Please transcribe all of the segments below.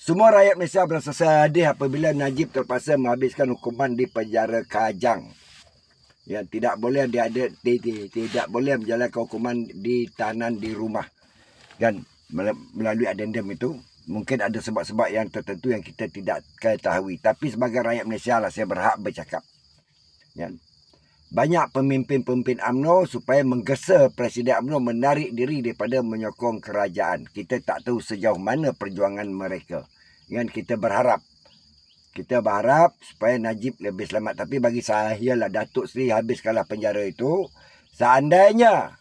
Semua rakyat Malaysia berasa sedih apabila Najib terpaksa menghabiskan hukuman di penjara Kajang. Ya, tidak boleh tidak boleh menjalankan hukuman di tahanan di rumah. Dan melalui adendum itu, mungkin ada sebab-sebab yang tertentu yang kita tidak ketahui. Tapi sebagai rakyat Malaysia lah, saya berhak bercakap. Ya. Banyak pemimpin-pemimpin UMNO supaya menggesa Presiden UMNO menarik diri daripada menyokong kerajaan. Kita tak tahu sejauh mana perjuangan mereka. Kan kita berharap supaya Najib lebih selamat. Tapi bagi saya lah, Datuk Seri habiskanlah penjara itu. Seandainya,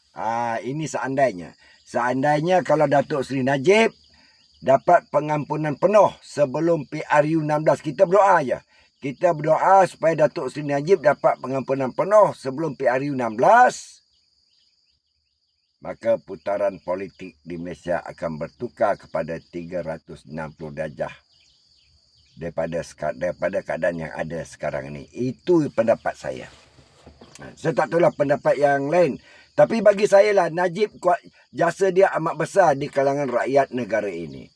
ini seandainya kalau Datuk Seri Najib dapat pengampunan penuh sebelum PRU 16, kita berdoa aja. Kita berdoa supaya Datuk Seri Najib dapat pengampunan penuh sebelum PRU 16. Maka putaran politik di Malaysia akan bertukar kepada 360 darjah daripada keadaan yang ada sekarang ini. Itu pendapat saya. Saya tak tahulah pendapat yang lain. Tapi bagi saya lah, Najib jasa dia amat besar di kalangan rakyat negara ini.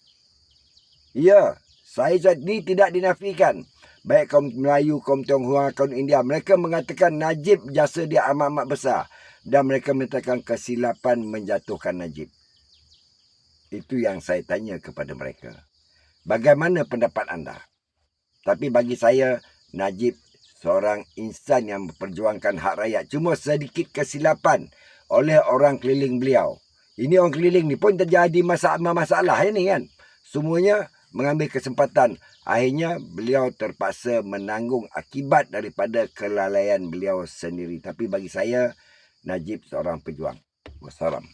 Ya, saya ini tidak dinafikan. Baik kaum Melayu, kaum Tionghoa, kaum India, mereka mengatakan Najib jasa dia amat-amat besar. Dan mereka menyatakan kesilapan menjatuhkan Najib. Itu yang saya tanya kepada mereka. Bagaimana pendapat anda? Tapi bagi saya, Najib seorang insan yang memperjuangkan hak rakyat. Cuma sedikit kesilapan oleh orang keliling beliau. Ini orang keliling ni pun terjadi masalah ini kan. Semuanya mengambil kesempatan. Akhirnya beliau terpaksa menanggung akibat daripada kelalaian beliau sendiri. Tapi bagi saya, Najib seorang pejuang. Wassalam.